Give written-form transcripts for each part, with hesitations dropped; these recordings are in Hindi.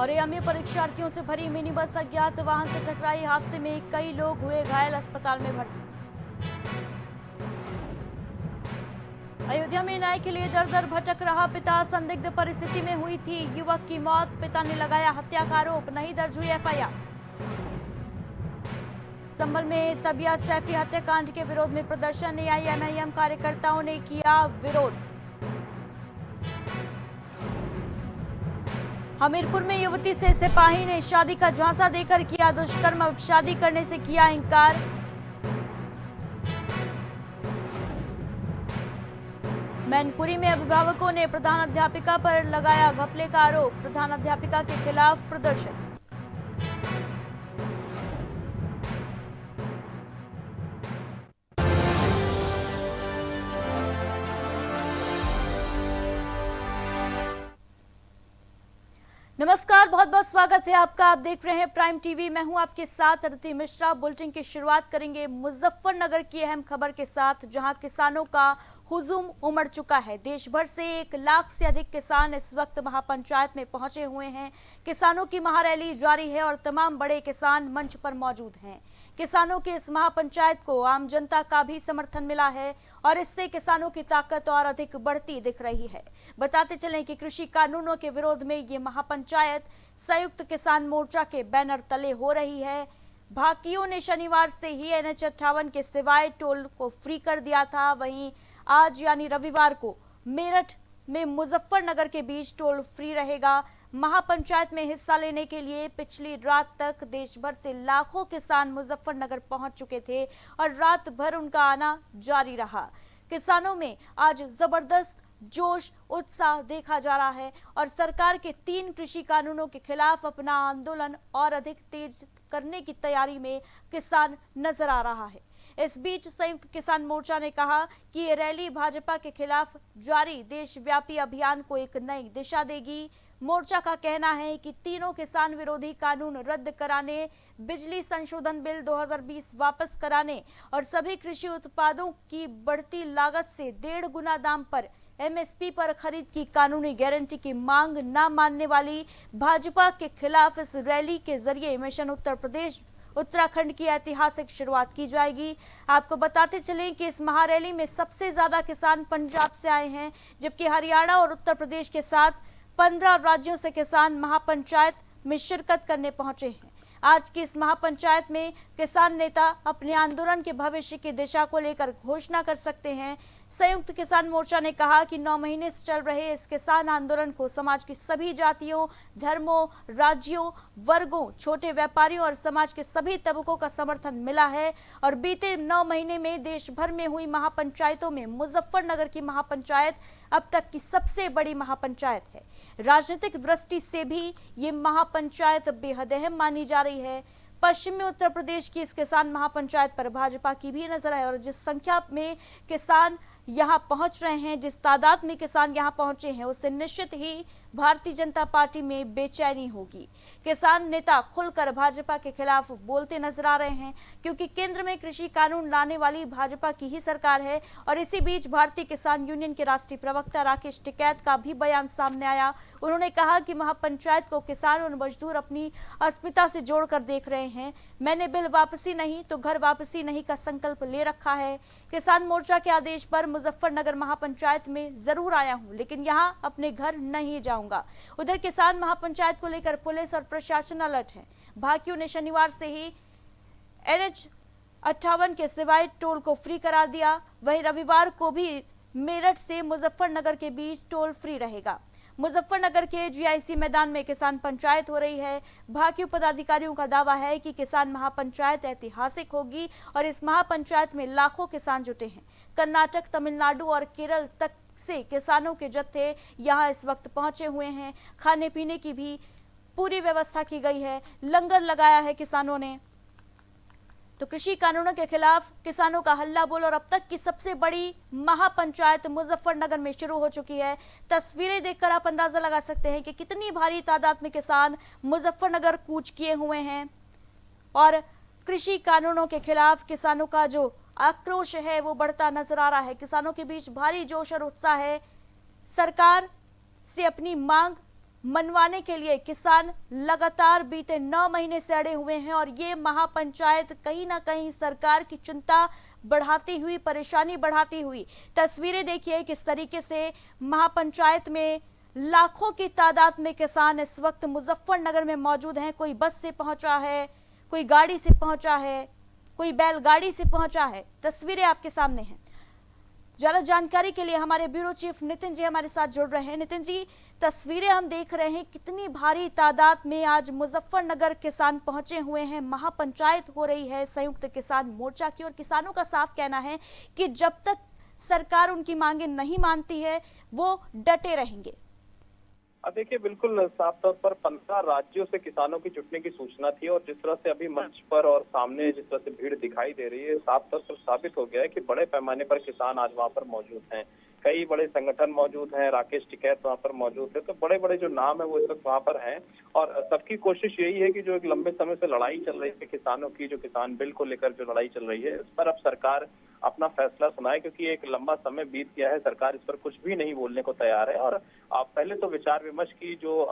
और एएमयू परीक्षार्थियों से भरी मिनी बस अज्ञात वाहन से टकराई। हादसे में कई लोग हुए घायल, अस्पताल में भर्ती। अयोध्या में न्याय के लिए दर दर भटक रहा पिता, संदिग्ध परिस्थिति में हुई थी युवक की मौत। पिता ने लगाया हत्या का आरोप, नहीं दर्ज हुई एफआईआर। संभल में सबिया सैफी हत्याकांड के विरोध में प्रदर्शन, एआईएमआईएम कार्यकर्ताओं ने किया विरोध। हमीरपुर में युवती से सिपाही ने शादी का झांसा देकर किया दुष्कर्म, अब शादी करने से किया इंकार। मैनपुरी में अभिभावकों ने प्रधानाध्यापिका पर लगाया घपले का आरोप, प्रधानाध्यापिका के खिलाफ प्रदर्शन। नमस्कार, बहुत बहुत स्वागत है आपका। आप देख रहे हैं प्राइम टीवी, मैं हूं आपके साथ अदिति मिश्रा। बुलेटिन की शुरुआत करेंगे मुजफ्फरनगर की अहम खबर के साथ, जहां किसानों का हुजूम उमड़ चुका है। देश भर से 1 लाख से अधिक किसान इस वक्त महापंचायत में पहुंचे हुए हैं। किसानों की महारैली जारी है और तमाम बड़े किसान मंच पर मौजूद हैं। किसानों के इस महापंचायत को आम जनता का भी समर्थन मिला है और इससे किसानों की ताकत और अधिक बढ़ती दिख रही है। बताते चलें कि कृषि कानूनों के विरोध में ये महापंचायत संयुक्त किसान मोर्चा के बैनर तले हो रही है। भाकियों ने शनिवार से ही NH 58 के सिवाय टोल को फ्री कर दिया था। वहीं आज यानी रविवार को मेरठ में मुजफ्फरनगर के बीच टोल फ्री रहेगा। महापंचायत में हिस्सा लेने के लिए पिछली रात तक देश भर से लाखों किसान मुजफ्फरनगर पहुंच चुके थे और रात भर उनका आना जारी रहा। किसानों में आज जबरदस्त जोश उत्साह देखा जा रहा है और सरकार के 3 कृषि कानूनों के खिलाफ अपना आंदोलन और अधिक तेज करने की तैयारी में किसान नजर आ रहा है। इस बीच संयुक्त किसान मोर्चा ने कहा कि ये रैली भाजपा के खिलाफ जारी देशव्यापी अभियान को एक नई दिशा देगी। मोर्चा का कहना है कि तीनों किसान विरोधी कानून रद्द कराने, बिजली संशोधन बिल 2020 वापस कराने और सभी कृषि उत्पादों की बढ़ती लागत से 1.5 गुना दाम पर MSP पर खरीद की कानूनी गारंटी की मांग न मानने वाली भाजपा के खिलाफ इस रैली के जरिए मिशन उत्तर प्रदेश उत्तराखंड की ऐतिहासिक शुरुआत की जाएगी। आपको बताते चलें कि इस महारैली में सबसे ज्यादा किसान पंजाब से आए हैं, जबकि हरियाणा और उत्तर प्रदेश के साथ 15 राज्यों से किसान महापंचायत में शिरकत करने पहुंचे हैं। आज की इस महापंचायत में किसान नेता अपने आंदोलन के भविष्य की दिशा को लेकर घोषणा कर सकते हैं। संयुक्त किसान मोर्चा ने कहा कि 9 महीने से चल रहे इस किसान आंदोलन को समाज की सभी जातियों, धर्मों, राज्यों, वर्गों, छोटे व्यापारियों और समाज के सभी तबकों का समर्थन मिला है और बीते 9 महीने में देश भर में हुई महापंचायतों में मुजफ्फरनगर की महापंचायत अब तक की सबसे बड़ी महापंचायत है। राजनीतिक दृष्टि से भी ये महापंचायत बेहद अहम मानी जा रही है। पश्चिमी उत्तर प्रदेश की इस किसान महापंचायत पर भाजपा की भी नजर है और जिस संख्या में किसान यहां पहुंच रहे हैं, जिस तादाद में किसान यहां पहुंचे हैं, उससे निश्चित ही भारतीय जनता पार्टी में बेचैनी होगी। किसान नेता खुलकर भाजपा के खिलाफ बोलते नजर आ रहे हैं, क्योंकि केंद्र में कृषि कानून लाने वाली भाजपा की ही सरकार है। और इसी बीच भारतीय किसान यूनियन के राष्ट्रीय प्रवक्ता राकेश टिकैत का भी बयान सामने आया। उन्होंने कहा कि महापंचायत को किसान और मजदूर अपनी अस्मिता से जोड़कर देख रहे हैं। मैंने बिल वापसी नहीं तो घर वापसी नहीं का संकल्प ले रखा है। किसान मोर्चा के आदेश पर मुजफ्फरनगर महापंचायत में जरूर आया हूं, लेकिन यहां अपने घर नहीं जाऊंगा। उधर किसान महापंचायत को लेकर पुलिस और प्रशासन अलर्ट है। भाकियों ने शनिवार से ही NH 58 के सिवाय टोल को फ्री करा दिया। वहीं रविवार को भी मेरठ से मुजफ्फरनगर के बीच टोल फ्री रहेगा। मुजफ्फरनगर के GIC मैदान में किसान पंचायत हो रही है। भाकियू पदाधिकारियों का दावा है कि किसान महापंचायत ऐतिहासिक होगी और इस महापंचायत में लाखों किसान जुटे हैं। कर्नाटक, तमिलनाडु और केरल तक से किसानों के जत्थे यहां इस वक्त पहुंचे हुए हैं। खाने पीने की भी पूरी व्यवस्था की गई है। लंगर लगाया है किसानों ने। तो कृषि कानूनों के खिलाफ किसानों का हल्ला बोल और अब तक की सबसे बड़ी महापंचायत मुजफ्फरनगर में शुरू हो चुकी है। तस्वीरें देखकर आप अंदाजा लगा सकते हैं कि कितनी भारी तादाद में किसान मुजफ्फरनगर कूच किए हुए हैं और कृषि कानूनों के खिलाफ किसानों का जो आक्रोश है वो बढ़ता नजर आ रहा है। किसानों के बीच भारी जोश और उत्साह है। सरकार से अपनी मांग मनवाने के लिए किसान लगातार बीते 9 महीने से अड़े हुए हैं और ये महापंचायत कहीं ना कहीं सरकार की चिंता बढ़ाती हुई, परेशानी बढ़ाती हुई। तस्वीरें देखिए किस तरीके से महापंचायत में लाखों की तादाद में किसान इस वक्त मुजफ्फरनगर में मौजूद हैं। कोई बस से पहुंचा है, कोई गाड़ी से पहुंचा है, कोई बैलगाड़ी से पहुंचा है। तस्वीरें आपके सामने हैं। ज्यादा जानकारी के लिए हमारे ब्यूरो चीफ नितिन जी हमारे साथ जुड़ रहे हैं। नितिन जी, तस्वीरें हम देख रहे हैं, कितनी भारी तादाद में आज मुजफ्फरनगर किसान पहुंचे हुए हैं। महापंचायत हो रही है संयुक्त किसान मोर्चा की और किसानों का साफ कहना है कि जब तक सरकार उनकी मांगे नहीं मानती है वो डटे रहेंगे। देखिए, बिल्कुल साफ तौर पर 15 राज्यों से किसानों की जुटने की सूचना थी और जिस तरह से अभी मंच पर और सामने जिस तरह से भीड़ दिखाई दे रही है, साफ तौर पर साबित हो गया है कि बड़े पैमाने पर किसान आज वहां पर मौजूद हैं। कई बड़े संगठन मौजूद हैं, राकेश टिकैत वहां पर मौजूद है, तो बड़े बड़े जो नाम है वो इस वक्त वहां पर हैं और सबकी कोशिश यही है कि जो एक लंबे समय से लड़ाई चल रही है किसानों की, जो किसान बिल को लेकर जो लड़ाई चल रही है, इस पर अब सरकार अपना फैसला सुनाए, क्योंकि एक लंबा समय बीत गया है, सरकार इस पर कुछ भी नहीं बोलने को तैयार है। और पहले तो विचार विमर्श की जो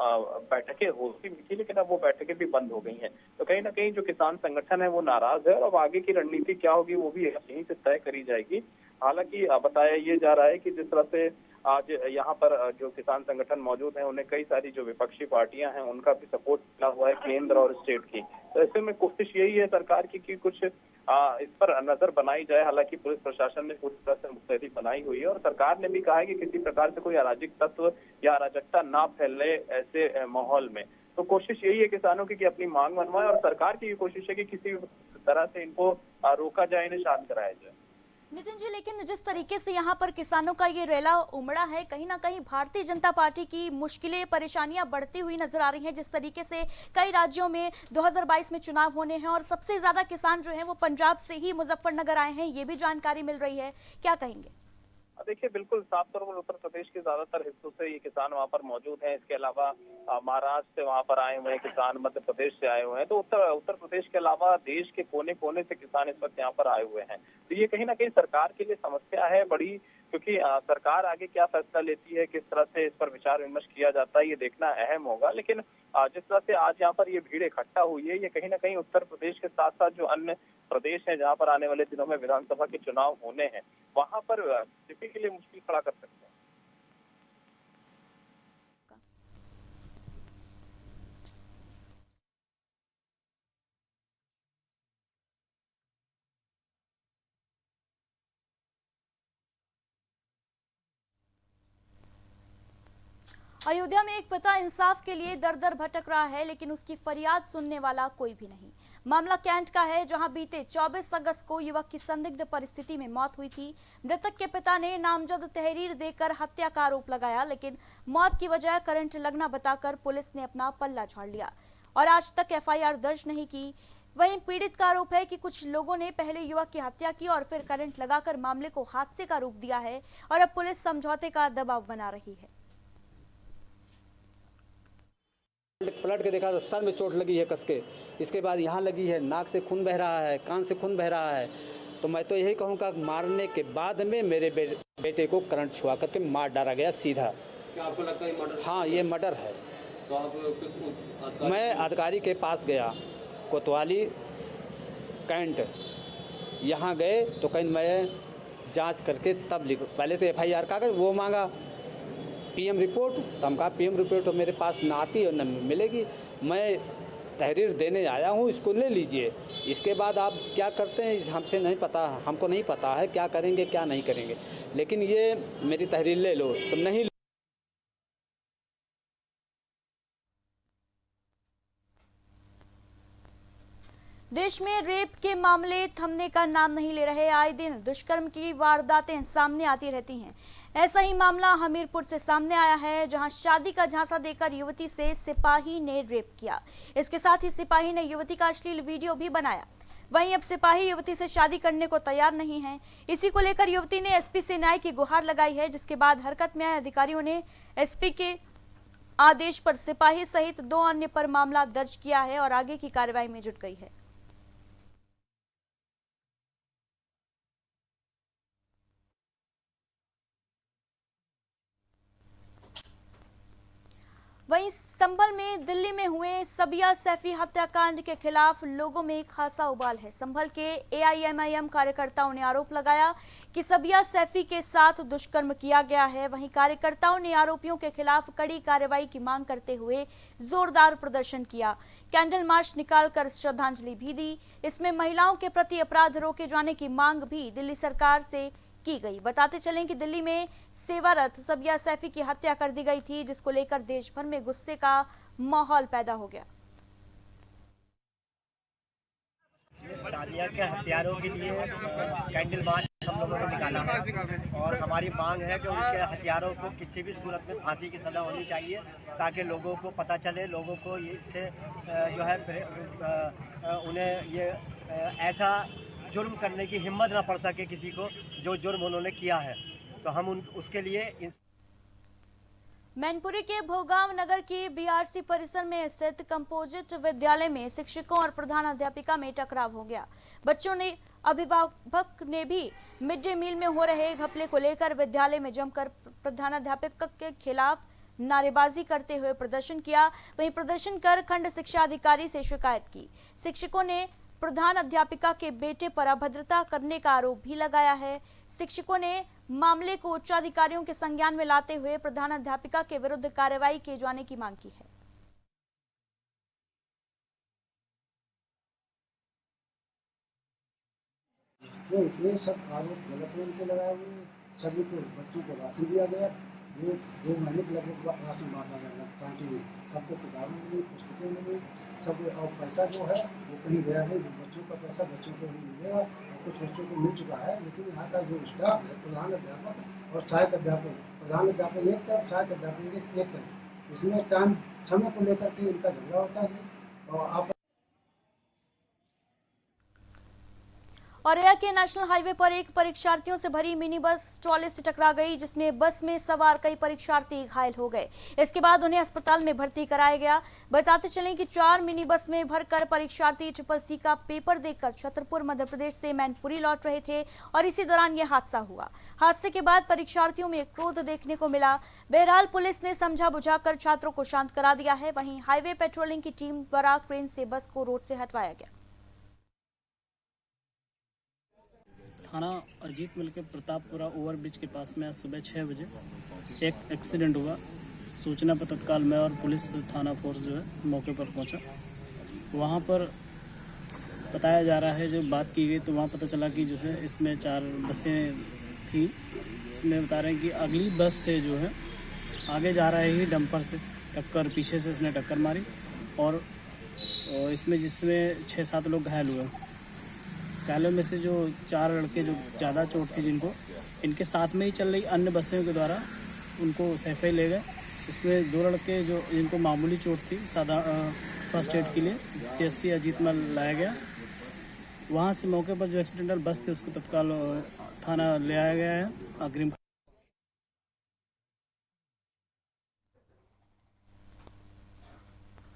बैठकें होती थी, लेकिन अब वो बैठकें भी बंद हो गई हैं। तो कहीं ना कहीं जो किसान संगठन है वो नाराज है और अब आगे की रणनीति क्या होगी वो भी यहीं से तय करी जाएगी। हालांकि बताया ये जा रहा है कि जिस तरह से आज यहाँ पर जो किसान संगठन मौजूद हैं, उन्हें कई सारी जो विपक्षी पार्टियां हैं उनका भी सपोर्ट मिला हुआ है, केंद्र और स्टेट की। तो ऐसे में कोशिश यही है सरकार की कि कुछ इस पर नजर बनाई जाए। हालांकि पुलिस प्रशासन ने पूरी तरह से मुस्तैदी बनाई हुई है और सरकार ने भी कहा है कि किसी प्रकार से कोई अराजक तत्व या अराजकता ना फैले ऐसे माहौल में। तो कोशिश यही है किसानों की कि अपनी मांग मनवाए और सरकार की भी कोशिश है कि किसी तरह से इनको रोका जाए, इन्हें शांत कराया जाए। नितिन जी, लेकिन जिस तरीके से यहाँ पर किसानों का ये रैला उमड़ा है, कहीं ना कहीं भारतीय जनता पार्टी की मुश्किलें, परेशानियां बढ़ती हुई नजर आ रही हैं। जिस तरीके से कई राज्यों में 2022 में चुनाव होने हैं और सबसे ज्यादा किसान जो हैं वो पंजाब से ही मुजफ्फरनगर आए हैं, ये भी जानकारी मिल रही है, क्या कहेंगे? देखिए, बिल्कुल साफ तौर पर उत्तर प्रदेश के ज्यादातर हिस्सों से ये किसान वहाँ पर मौजूद हैं। इसके अलावा महाराष्ट्र से वहाँ पर आए हुए हैं किसान, मध्य प्रदेश से आए हुए हैं। तो उत्तर प्रदेश के अलावा देश के कोने कोने से किसान इस वक्त यहाँ पर आए हुए हैं। तो ये कहीं ना कहीं सरकार के लिए समस्या है बड़ी, क्योंकि सरकार आगे क्या फैसला लेती है, किस तरह से इस पर विचार विमर्श किया जाता है, ये देखना अहम होगा। लेकिन जिस तरह से आज यहाँ पर ये भीड़ इकट्ठा हुई है, ये कहीं ना कहीं उत्तर प्रदेश के साथ साथ जो अन्य प्रदेश हैं जहाँ पर आने वाले दिनों में विधानसभा के चुनाव होने हैं, वहां पर बीजेपी के लिए मुश्किल खड़ा कर सकते हैं। अयोध्या में एक पिता इंसाफ के लिए दर दर भटक रहा है, लेकिन उसकी फरियाद सुनने वाला कोई भी नहीं। मामला कैंट का है, जहां बीते 24 अगस्त को युवक की संदिग्ध परिस्थिति में मौत हुई थी। मृतक के पिता ने नामजद तहरीर देकर हत्या का आरोप लगाया, लेकिन मौत की वजह करंट लगना बताकर पुलिस ने अपना पल्ला झाड़ लिया और आज तक एफआईआर दर्ज नहीं की। वहीं पीड़ित का आरोप है कि कुछ लोगों ने पहले युवक की हत्या की और फिर करंट लगाकर मामले को हादसे का रूप दिया है और अब पुलिस समझौते का दबाव बना रही है। पलट के देखा तो सर में चोट लगी है कस के, इसके बाद यहाँ लगी है, नाक से खून बह रहा है, कान से खून बह रहा है। तो मैं तो यही कहूँगा मारने के बाद में मेरे बेटे को करंट छुआ करके मार डाला गया सीधा। क्या आपको लगता है मर्डर? हाँ, ये मर्डर है। तो आप कुछ मैं अधिकारी के पास गया, कोतवाली कैंट, यहाँ गए तो कहीं मैं जांच करके तब लिखो। पहले तो एफआईआर कागज वो मांगा, पीएम रिपोर्ट, तो हम कहा पीएम रिपोर्ट तो मेरे पास ना आती और न मिलेगी, मैं तहरीर देने आया हूँ, इसको ले लीजिए। इसके बाद आप क्या करते हैं हमसे नहीं पता, हमको नहीं पता है क्या करेंगे क्या नहीं करेंगे, लेकिन ये मेरी तहरीर ले लो, तुम नहीं। देश में रेप के मामले थमने का नाम नहीं ले रहे। आए दिन दुष्कर्म की वारदातें सामने आती रहती हैं। ऐसा ही मामला हमीरपुर से सामने आया है, जहां शादी का झांसा देकर युवती से सिपाही ने रेप किया। इसके साथ ही सिपाही ने युवती का अश्लील वीडियो भी बनाया। वहीं अब सिपाही युवती से शादी करने को तैयार नहीं है। इसी को लेकर युवती ने एसपी से न्याय की गुहार लगाई है, जिसके बाद हरकत में आए अधिकारियों ने एसपी के आदेश पर सिपाही सहित 2 अन्य पर मामला दर्ज किया है और आगे की कार्रवाई में जुट गई है। वहीं संभल में दिल्ली में हुए सबिया सैफी हत्याकांड के खिलाफ लोगों में खासा उबाल है। संभल के एआईएमआईएम कार्यकर्ताओं ने आरोप लगाया कि सबिया सैफी के साथ दुष्कर्म किया गया है। वहीं कार्यकर्ताओं ने आरोपियों के खिलाफ कड़ी कार्रवाई की मांग करते हुए जोरदार प्रदर्शन किया, कैंडल मार्च निकालकर श्रद्धांजलि भी दी। इसमें महिलाओं के प्रति अपराध रोके जाने की मांग भी दिल्ली सरकार से की गई। बताते चलें कि दिल्ली में सेवारत सबिया सैफी की हत्या कर दी गई थी, जिसको लेकर देश भर में गुस्से का माहौल पैदा हो गया। सादिया के हत्यारों के लिए कैंडल मार्च हम लोगों ने निकाला है और हमारी मांग है कि उनके हत्यारों को किसी भी सूरत में फांसी की सज़ा होनी चाहिए, ताकि लोगों को पता चले, लोगों को इससे जो है उन्हें ये ऐसा जुर्म करने की हिम्मत ना पड़ सके किसी को जो जुर्म उन्होंने किया है। तो हम उसके लिए मैनपुरी के भोगांव नगर की बीआरसी परिसर में स्थित कंपोजिट विद्यालय में शिक्षकों और प्रधानाध्यापिका में टकराव हो गया। बच्चों ने अभिभावक ने भी मिड डे मील में हो रहे घपले को लेकर विद्यालय में जमकर प्रधानाध्यापिका के खिलाफ नारेबाजी करते हुए प्रदर्शन किया। वहीं प्रदर्शन कर खंड शिक्षा अधिकारी से शिकायत की। शिक्षकों ने प्रधान अध्यापिका के बेटे पर अभद्रता करने का आरोप भी लगाया है। शिक्षकों ने मामले को उच्चाधिकारियों के संज्ञान में लाते हुए प्रधान अध्यापिका के विरुद्ध कार्रवाई किए जाने की मांग की है। तो ये सब आरोप गलत उनके लगाए हुए, सभी को बच्चों को राशन दिया गया। वो 2 महीने के लगभग राशन बांटा गया कंटिन्यू, सबको किताबें मिली, पुस्तकें मिली, सब। और पैसा जो है वो कहीं गया नहीं, बच्चों का पैसा बच्चों को ही मिलेगा और कुछ बच्चों को मिल चुका है। लेकिन यहाँ का जो स्टाफ है, प्रधान अध्यापक और सहायक अध्यापक, प्रधान अध्यापक एक तरफ, सहायक अध्यापक एक तरफ, इसमें टाइम समय को लेकर के इनका झगड़ा होता है। और आप औरैया के नेशनल हाईवे पर एक परीक्षार्थियों से भरी मिनी बस ट्रॉले से टकरा गई, जिसमें बस में सवार कई परीक्षार्थी घायल हो गए। इसके बाद उन्हें अस्पताल में भर्ती कराया गया। बताते चलें कि 4 मिनी बस में भरकर परीक्षार्थी ट्रिपल-सी का पेपर देकर छतरपुर मध्य प्रदेश से मैनपुरी लौट रहे थे और इसी दौरान यह हादसा हुआ। हादसे के बाद परीक्षार्थियों में क्रोध देखने को मिला। बहरहाल पुलिस ने समझा बुझाकर छात्रों को शांत करा दिया है। वहीं हाईवे पेट्रोलिंग की टीम द्वारा क्रेन से बस को रोड से हटवाया गया। थाना अजीत मिल के प्रतापपुरा ओवरब्रिज के पास में आज सुबह 6 बजे एक एक्सीडेंट हुआ। सूचना पर तत्काल मैं और पुलिस थाना फोर्स जो है मौके पर पहुंचा। वहां पर बताया जा रहा है, जो बात की गई तो वहां पता चला कि जो है इसमें 4 बसें थी। इसमें बता रहे हैं कि अगली बस से जो है आगे जा रहे ही डंपर से टक्कर, पीछे से इसने टक्कर मारी और इसमें जिसमें 6-7 लोग घायल हुए। घायलों में से जो 4 लड़के जो ज़्यादा चोट थी जिनको, इनके साथ में ही चल रही अन्य बसों के द्वारा उनको सैफई ले गए। इसमें 2 लड़के जो जिनको मामूली चोट थी, सादा फर्स्ट एड के लिए CSC अजीत में लाया गया। वहाँ से मौके पर जो एक्सीडेंटल बस थी उसको तत्काल थाना ले आया गया है। अग्रिम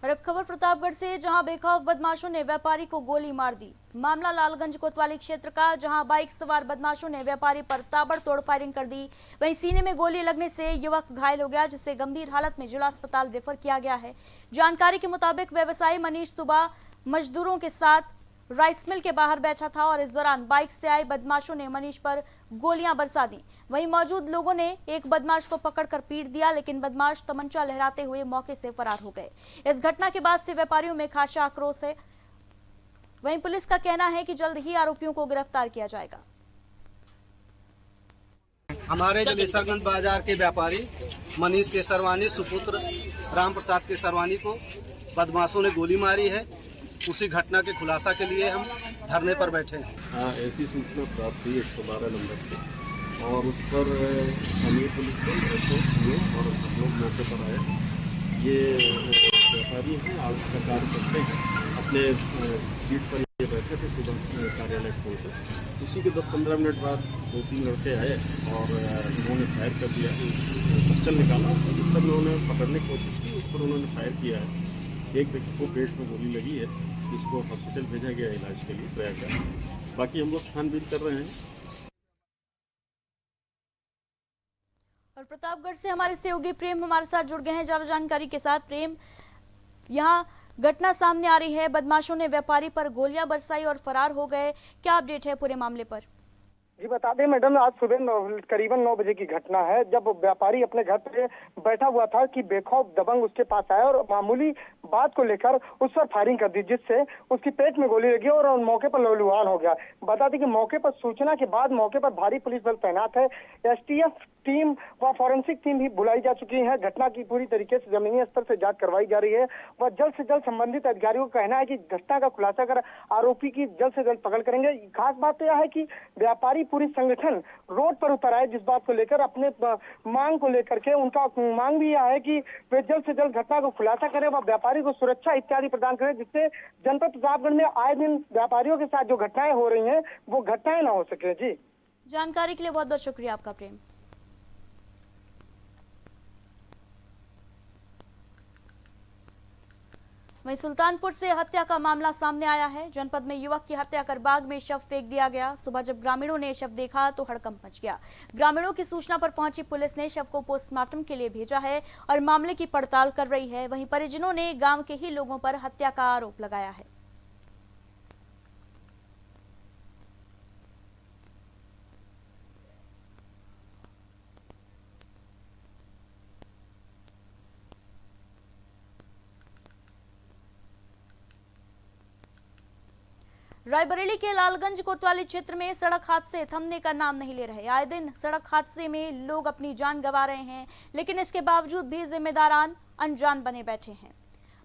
और अब खबर प्रतापगढ़ से, जहां बेखौफ बदमाशों ने व्यापारी को गोली मार दी। मामला लालगंज कोतवाली क्षेत्र का, जहां बाइक सवार बदमाशों ने व्यापारी पर ताबड़तोड़ फायरिंग कर दी। वहीं सीने में गोली लगने से युवक घायल हो गया, जिसे गंभीर हालत में जिला अस्पताल रेफर किया गया है। जानकारी के मुताबिक व्यवसायी मनीष सुबह मजदूरों के साथ राइस मिल के बाहर बैठा था और इस दौरान बाइक से आए बदमाशों ने मनीष पर गोलियां बरसा दी। वहीं मौजूद लोगों ने एक बदमाश को पकड़कर पीट दिया, लेकिन बदमाश तमंचा लहराते हुए मौके से फरार हो गए। इस घटना के बाद से व्यापारियों में खासा आक्रोश है। वहीं पुलिस का कहना है कि जल्द ही आरोपियों को गिरफ्तार किया जाएगा। हमारे जगेसरगंज बाजार के व्यापारी मनीष केसरवानी सुपुत्र राम प्रसाद केसरवानी को बदमाशों ने गोली मारी है। उसी घटना के खुलासा के लिए हम धरने पर बैठे हैं। हाँ, ऐसी सूचना प्राप्त हुई 112 नंबर से और उस पर स्थानीय पुलिस बल और हम लोग मौके पर आए। ये व्यापारी हैं, आगे का कार्य करते हैं, अपने सीट पर ये बैठे थे, सुबह कार्यालय पहुँचे। उसी के 10-15 मिनट बाद 2-3 लड़के आए और उन्होंने फायर कर दिया, पिस्टल निकाला। जिस पर उन्होंने पकड़ने की कोशिश की, उस पर उन्होंने फायर किया है। एक व्यक्ति को पेट में गोली लगी है, जिसको हॉस्पिटल भेजा गया इलाज के लिए प्रयागराज। बाकी हम लोग छानबीन कर रहे हैं। और प्रतापगढ़ से हमारे सहयोगी प्रेम हमारे साथ जुड़ गए हैं ज्यादा जानकारी के साथ। प्रेम, यहाँ घटना सामने आ रही है, बदमाशों ने व्यापारी पर गोलियां बरसाई और फरार हो गए, क्या अपडेट है पूरे मामले पर? जी बता दें मैडम, आज सुबह करीबन 9 बजे की घटना है, जब व्यापारी अपने घर पे बैठा हुआ था कि बेखौफ दबंग उसके पास आया और मामूली बात को लेकर उस पर फायरिंग कर दी, जिससे उसकी पेट में गोली लगी और मौके पर लहूलुहान हो गया। बता दें कि मौके पर सूचना के बाद मौके पर भारी पुलिस बल तैनात है, एसटीएफ टीम व फॉरेंसिक टीम भी बुलाई जा चुकी है। घटना की पूरी तरीके से जमीनी स्तर से जांच करवाई जा रही है व जल्द से जल्द संबंधित अधिकारियों का कहना है कि घटना का खुलासा कर आरोपी की जल्द से जल्द पकड़ करेंगे। खास बात तो यह है कि व्यापारी पूरी संगठन रोड पर उतर आए, जिस बात को लेकर अपने मांग को लेकर के उनका मांग भी यह है कि वे जल्द से जल्द घटना को खुलासा करें व व्यापारी को सुरक्षा इत्यादि प्रदान करें, जिससे जनपद प्रतापगढ़ में आए दिन व्यापारियों के साथ जो घटनाएं हो रही हैं वो घटनाएं न हो सके। जी, जानकारी के लिए बहुत बहुत शुक्रिया आपका प्रेम। वहीं सुल्तानपुर से हत्या का मामला सामने आया है। जनपद में युवक की हत्या कर बाग में शव फेंक दिया गया। सुबह जब ग्रामीणों ने शव देखा तो हड़कंप मच गया। ग्रामीणों की सूचना पर पहुंची पुलिस ने शव को पोस्टमार्टम के लिए भेजा है और मामले की पड़ताल कर रही है। वहीं परिजनों ने गांव के ही लोगों पर हत्या का आरोप लगाया है। रायबरेली के लालगंज कोतवाली क्षेत्र में सड़क हादसे थमने का नाम नहीं ले रहे। आए दिन सड़क हादसे में लोग अपनी जान गंवा रहे हैं, लेकिन इसके बावजूद भी जिम्मेदारान अनजान बने बैठे हैं।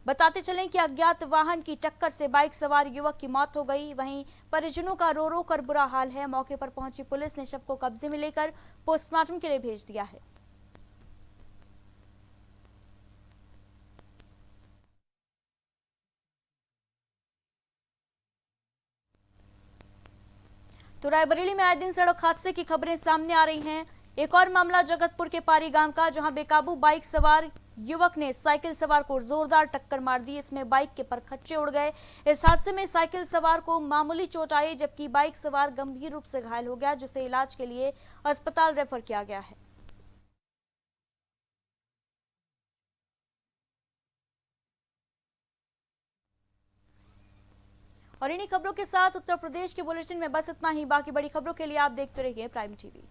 बताते चलें कि अज्ञात वाहन की टक्कर से बाइक सवार युवक की मौत हो गई। वहीं परिजनों का रो रो कर बुरा हाल है। मौके पर पहुंची पुलिस ने शव को कब्जे में लेकर पोस्टमार्टम के लिए भेज दिया है। तो रायबरेली में आए दिन सड़क हादसे की खबरें सामने आ रही हैं। एक और मामला जगतपुर के पारी गांव का, जहां बेकाबू बाइक सवार युवक ने साइकिल सवार को जोरदार टक्कर मार दी। इसमें बाइक के परखच्चे उड़ गए। इस हादसे में साइकिल सवार को मामूली चोट आई, जबकि बाइक सवार गंभीर रूप से घायल हो गया, जिसे इलाज के लिए अस्पताल रेफर किया गया है। और इन्हीं खबरों के साथ उत्तर प्रदेश के बुलेटिन में बस इतना ही। बाकी बड़ी खबरों के लिए आप देखते रहिए प्राइम टीवी।